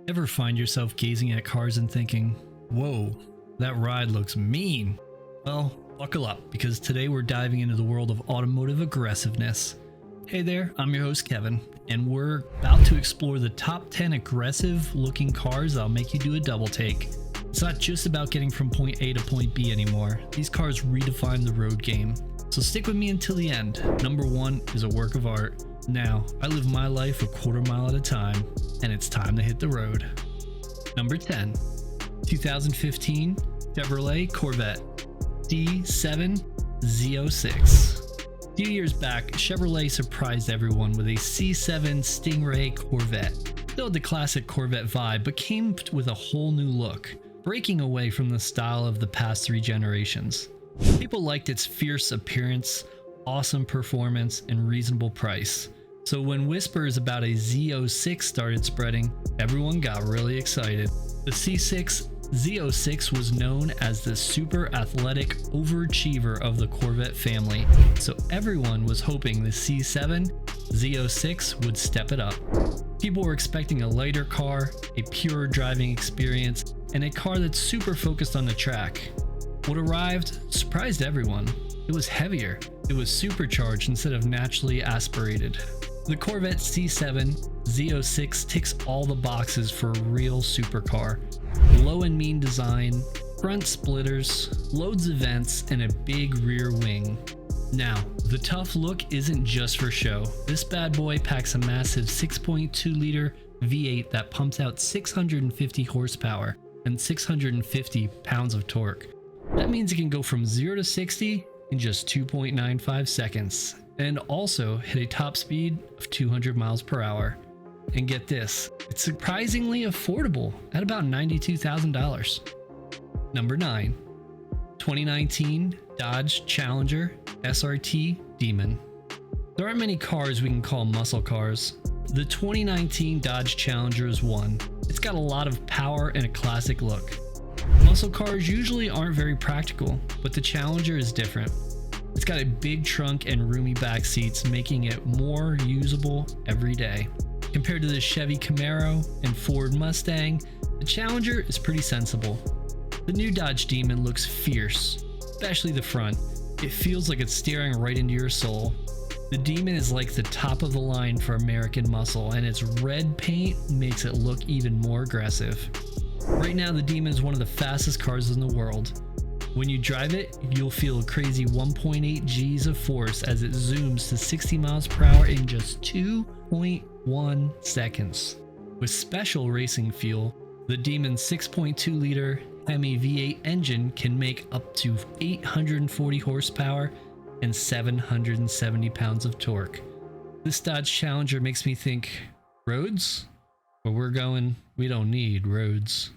Ever find yourself gazing at cars and thinking, whoa, that ride looks mean? Well, buckle up, because today we're diving into the world of automotive aggressiveness. Hey there, I'm your host Kevin, and we're about to explore the top 10 aggressive looking cars that'll make you do a double take. It's not just about getting from point A to point B anymore. These cars redefine the road game. So stick with me until the end. Number 1 is a work of art. Now, I live my life a quarter mile at a time, and it's time to hit the road. Number 10, 2015 Chevrolet Corvette C7 Z06. A few years back, Chevrolet surprised everyone with a C7 Stingray Corvette. Still had the classic Corvette vibe, but came with a whole new look, breaking away from the style of the past 3 generations. People liked its fierce appearance, awesome performance, and reasonable price. So when whispers about a Z06 started spreading, everyone got really excited. The C6 Z06 was known as the super athletic overachiever of the Corvette family, so everyone was hoping the C7 Z06 would step it up. People were expecting a lighter car, a pure driving experience, and a car that's super focused on the track. What arrived surprised everyone. It was heavier. It was supercharged instead of naturally aspirated. The Corvette C7 Z06 ticks all the boxes for a real supercar. Low and mean design, front splitters, loads of vents, and a big rear wing. Now, the tough look isn't just for show. This bad boy packs a massive 6.2 liter V8 that pumps out 650 horsepower and 650 pounds of torque. That means it can go from 0 to 60 in just 2.95 seconds, and also hit a top speed of 200 miles per hour. And get this, it's surprisingly affordable at about $92,000. Number 9, 2019 Dodge Challenger SRT Demon. There aren't many cars we can call muscle cars. The 2019 Dodge Challenger is one. It's got a lot of power and a classic look. Muscle cars usually aren't very practical, but the Challenger is different. It's got a big trunk and roomy back seats, making it more usable every day. Compared to the Chevy Camaro and Ford Mustang, the Challenger is pretty sensible. The new Dodge Demon looks fierce, especially the front. It feels like it's staring right into your soul. The Demon is like the top of the line for American muscle, and its red paint makes it look even more aggressive. Right now, the Demon is one of the fastest cars in the world. When you drive it, you'll feel a crazy 1.8 Gs of force as it zooms to 60 miles per hour in just 2.1 seconds. With special racing fuel, the Demon's 6.2 liter Hemi V8 engine can make up to 840 horsepower and 770 pounds of torque. This Dodge Challenger makes me think, roads? Where we're going, we don't need roads.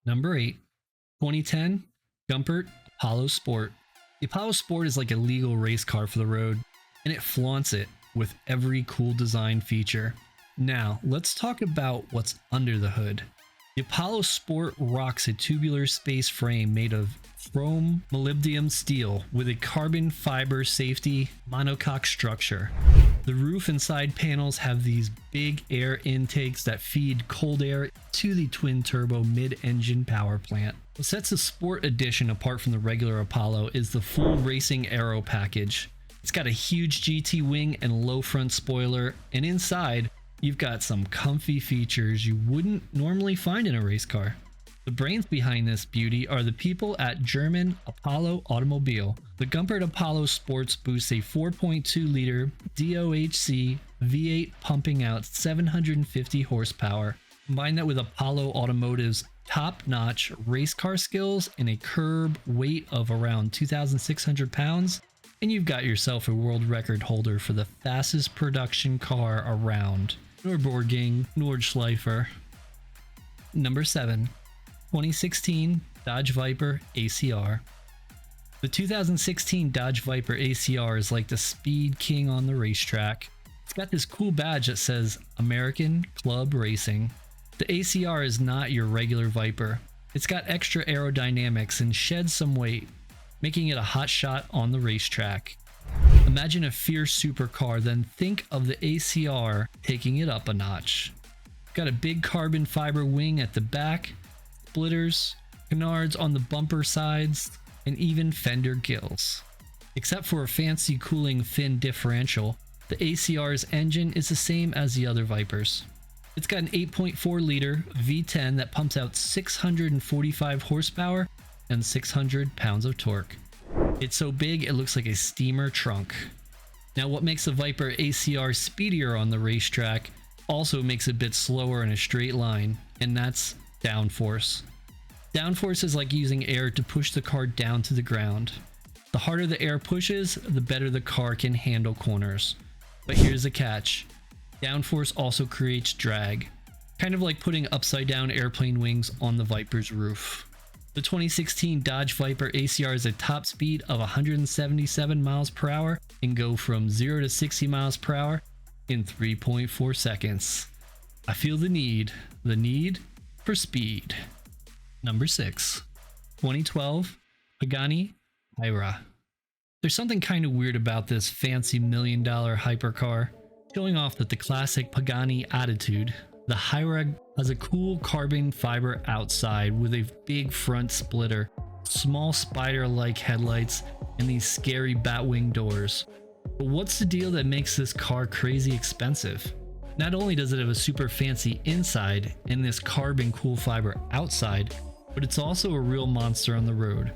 Number 8, 2010 Gumpert Apollo Sport. The Apollo Sport is like a legal race car for the road, and it flaunts it with every cool design feature. Now, let's talk about what's under the hood. The Apollo Sport rocks a tubular space frame made of chrome molybdenum steel with a carbon fiber safety monocoque structure. The roof and side panels have these big air intakes that feed cold air to the twin-turbo mid-engine power plant. What sets the Sport Edition apart from the regular Apollo is the full racing aero package. It's got a huge GT wing and low front spoiler, and inside, you've got some comfy features you wouldn't normally find in a race car. The brains behind this beauty are the people at German Apollo Automobile. The Gumpert Apollo Sports boasts a 4.2 liter DOHC V8 pumping out 750 horsepower. Combine that with Apollo Automotive's top-notch race car skills and a curb weight of around 2,600 pounds, and you've got yourself a world record holder for the fastest production car around. Nürburgring Nordschleifer. Number 7, 2016 Dodge Viper ACR. The 2016 Dodge Viper ACR is like the speed king on the racetrack. It's got this cool badge that says American Club Racing. The ACR is not your regular Viper. It's got extra aerodynamics and sheds some weight, making it a hot shot on the racetrack. Imagine a fierce supercar, then think of the ACR taking it up a notch. Got a big carbon fiber wing at the back, splitters, canards on the bumper sides, and even fender gills. Except for a fancy cooling fin differential, the ACR's engine is the same as the other Vipers. It's got an 8.4 liter V10 that pumps out 645 horsepower and 600 pounds of torque. It's so big it looks like a steamer trunk. Now what makes the ViperACR speedier on the racetrack also makes it a bit slower in a straight line, and that's downforce. Downforce is like using air to push the car down to the ground. The harder the air pushes, the better the car can handle corners. But here's the catch. Downforce also creates drag, kind of like putting upside down airplane wings on the Viper's roof. The 2016 Dodge Viper ACR is a top speed of 177 miles per hour and go from 0 to 60 miles per hour in 3.4 seconds. I feel the need for speed. Number 6. 2012 Pagani HRA. There's something kind of weird about this fancy $1 million hypercar. Showing off that the classic Pagani attitude, the HRA has a cool carbon fiber outside with a big front splitter, small spider-like headlights, and these scary batwing doors. But what's the deal that makes this car crazy expensive? Not only does it have a super fancy inside and this carbon cool fiber outside, but it's also a real monster on the road.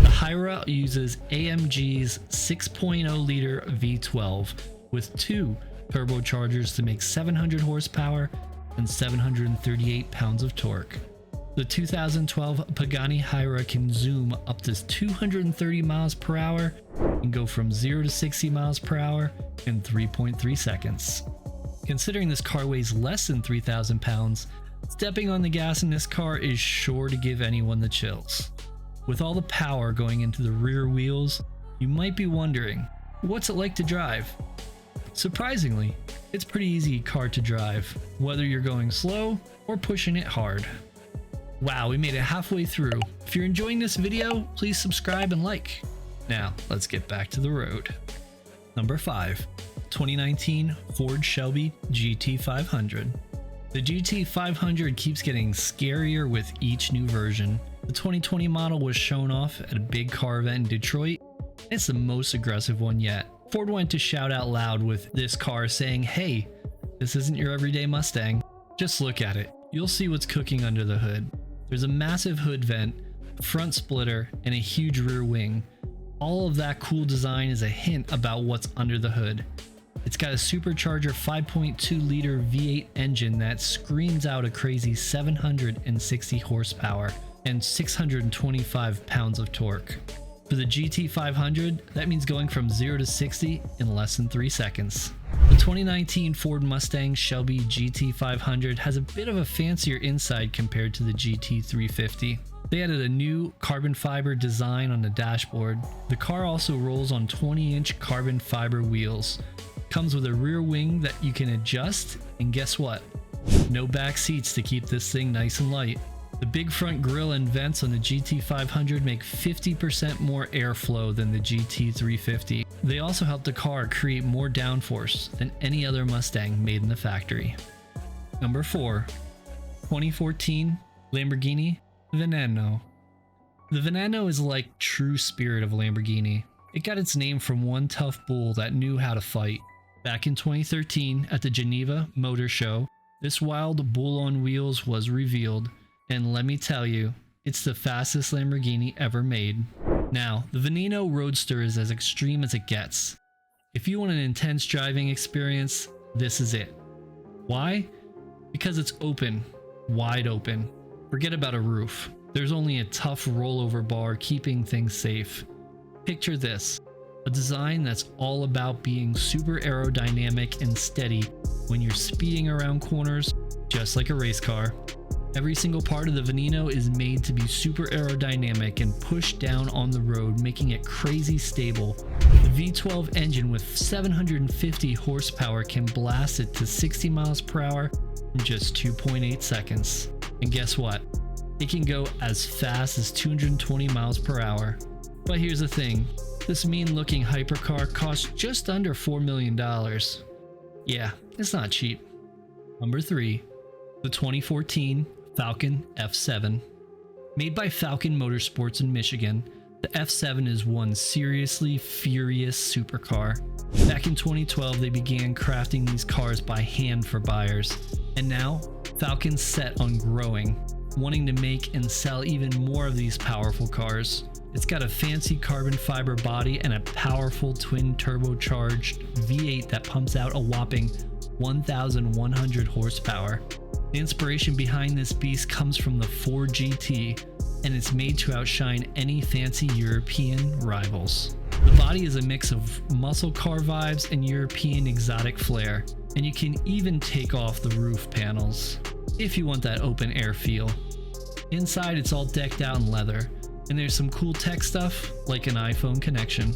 The HRA uses AMG's 6.0 liter V12 with 2 turbochargers to make 700 horsepower and 738 pounds of torque. The 2012 Pagani HRA can zoom up to 230 miles per hour and go from 0 to 60 miles per hour in 3.3 seconds. Considering this car weighs less than 3,000 pounds, stepping on the gas in this car is sure to give anyone the chills. With all the power going into the rear wheels, you might be wondering, what's it like to drive? Surprisingly, it's a pretty easy car to drive, whether you're going slow or pushing it hard. Wow, we made it halfway through. If you're enjoying this video, please subscribe and like. Now, let's get back to the road. Number 5. 2019 Ford Shelby GT500. The GT500 keeps getting scarier with each new version. The 2020 model was shown off at a big car event in Detroit. It's the most aggressive one yet. Ford went to shout out loud with this car saying, "Hey, this isn't your everyday Mustang. Just look at it. You'll see what's cooking under the hood." There's a massive hood vent, a front splitter, and a huge rear wing. All of that cool design is a hint about what's under the hood. It's got a supercharger 5.2 liter V8 engine that screams out a crazy 760 horsepower and 625 pounds of torque. For the GT500, that means going from 0 to 60 in less than 3 seconds. The 2019 Ford Mustang Shelby GT500 has a bit of a fancier inside compared to the GT350. They added a new carbon fiber design on the dashboard. The car also rolls on 20-inch carbon fiber wheels. Comes with a rear wing that you can adjust, and guess what? No back seats to keep this thing nice and light. The big front grille and vents on the GT500 make 50% more airflow than the GT350. They also help the car create more downforce than any other Mustang made in the factory. Number 4. 2014 Lamborghini Veneno. The Veneno is like true spirit of Lamborghini. It got its name from one tough bull that knew how to fight. Back in 2013 at the Geneva Motor Show, this wild bull on wheels was revealed. And let me tell you, it's the fastest Lamborghini ever made. Now, the Veneno Roadster is as extreme as it gets. If you want an intense driving experience, this is it. Why? Because it's open, wide open. Forget about a roof. There's only a tough rollover bar keeping things safe. Picture this, a design that's all about being super aerodynamic and steady when you're speeding around corners, just like a race car. Every single part of the Veneno is made to be super aerodynamic and pushed down on the road, making it crazy stable. The V12 engine with 750 horsepower can blast it to 60 miles per hour in just 2.8 seconds. And guess what? It can go as fast as 220 miles per hour. But here's the thing, this mean looking hypercar costs just under $4 million. Yeah, it's not cheap. Number 3. The the 2014 Falcon F7. Made by Falcon Motorsports in Michigan, the F7 is one seriously furious supercar. Back in 2012, they began crafting these cars by hand for buyers, and now Falcon's set on growing, wanting to make and sell even more of these powerful cars. It's got a fancy carbon fiber body and a powerful twin turbocharged V8 that pumps out a whopping 1,100 horsepower. The inspiration behind this beast comes from the Ford GT, and it's made to outshine any fancy European rivals. The body is a mix of muscle car vibes and European exotic flair, and you can even take off the roof panels if you want that open air feel. Inside, it's all decked out in leather, and there's some cool tech stuff like an iPhone connection.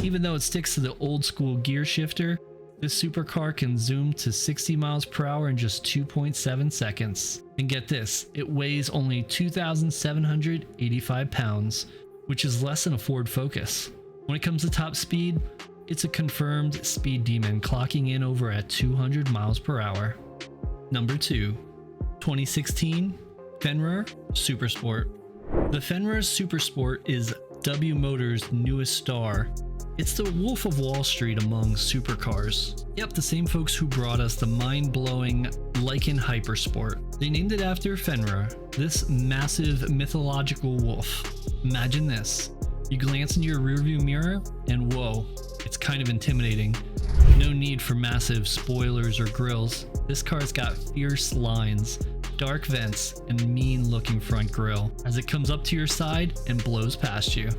Even though it sticks to the old school gear shifter, this supercar can zoom to 60 miles per hour in just 2.7 seconds. And get this, it weighs only 2,785 pounds, which is less than a Ford Focus. When it comes to top speed, it's a confirmed speed demon, clocking in over at 200 miles per hour. Number 2, 2016 Fenr Supersport. The Fenr Supersport is W Motors' newest star. It's the Wolf of Wall Street among supercars. Yep, the same folks who brought us the mind-blowing Lycan Hypersport. They named it after Fenr, this massive mythological wolf. Imagine this. You glance into your rearview mirror and whoa, it's kind of intimidating. No need for massive spoilers or grills. This car's got fierce lines, dark vents, and mean-looking front grille as it comes up to your side and blows past you.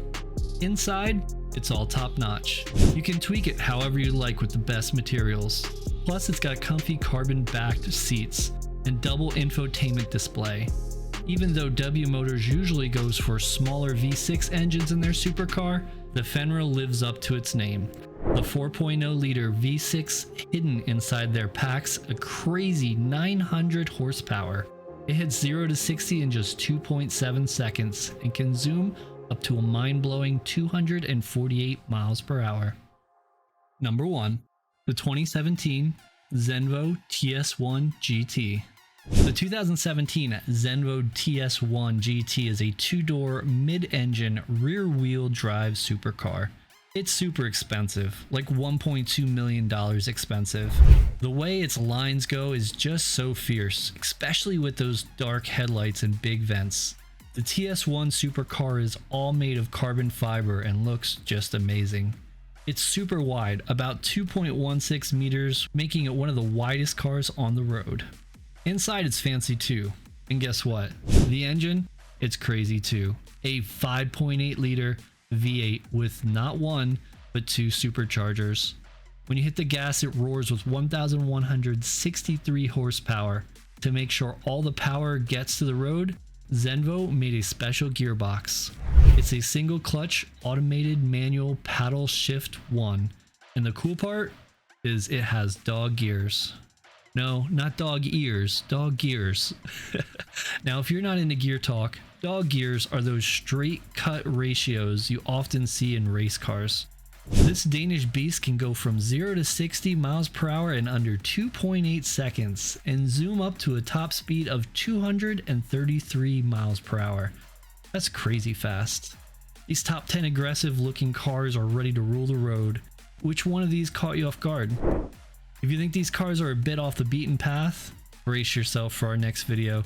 Inside, it's all top-notch. You can tweak it however you like with the best materials. Plus, it's got comfy carbon-backed seats and double infotainment display. Even though W Motors usually goes for smaller V6 engines in their supercar, the Fenr lives up to its name. The 4.0-liter V6 hidden inside there packs a crazy 900 horsepower. It hits 0 to 60 in just 2.7 seconds and can zoom up to a mind-blowing 248 miles per hour. Number 1, the 2017 Zenvo TS1 GT. The 2017 Zenvo TS1 GT is a two-door mid-engine rear-wheel drive supercar. It's super expensive, like $1.2 million expensive. The way its lines go is just so fierce, especially with those dark headlights and big vents. The TS1 supercar is all made of carbon fiber and looks just amazing. It's super wide, about 2.16 meters, making it one of the widest cars on the road. Inside it's fancy too, and guess what? The engine? It's crazy too. A 5.8 liter V8 with not one, but two superchargers. When you hit the gas, it roars with 1,163 horsepower. To make sure all the power gets to the road, Zenvo made a special gearbox. It's a single clutch automated manual paddle shift 1, and the cool part is it has dog gears. No, not dog ears, dog gears. Now if you're not into gear talk, dog gears are those straight cut ratios you often see in race cars. This Danish beast can go from 0 to 60 miles per hour in under 2.8 seconds and zoom up to a top speed of 233 miles per hour. That's crazy fast. These top 10 aggressive looking cars are ready to rule the road. Which one of these caught you off guard? If you think these cars are a bit off the beaten path, brace yourself for our next video.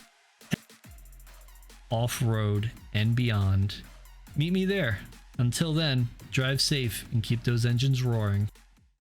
Off-road and beyond. Meet me there. Until then, drive safe and keep those engines roaring.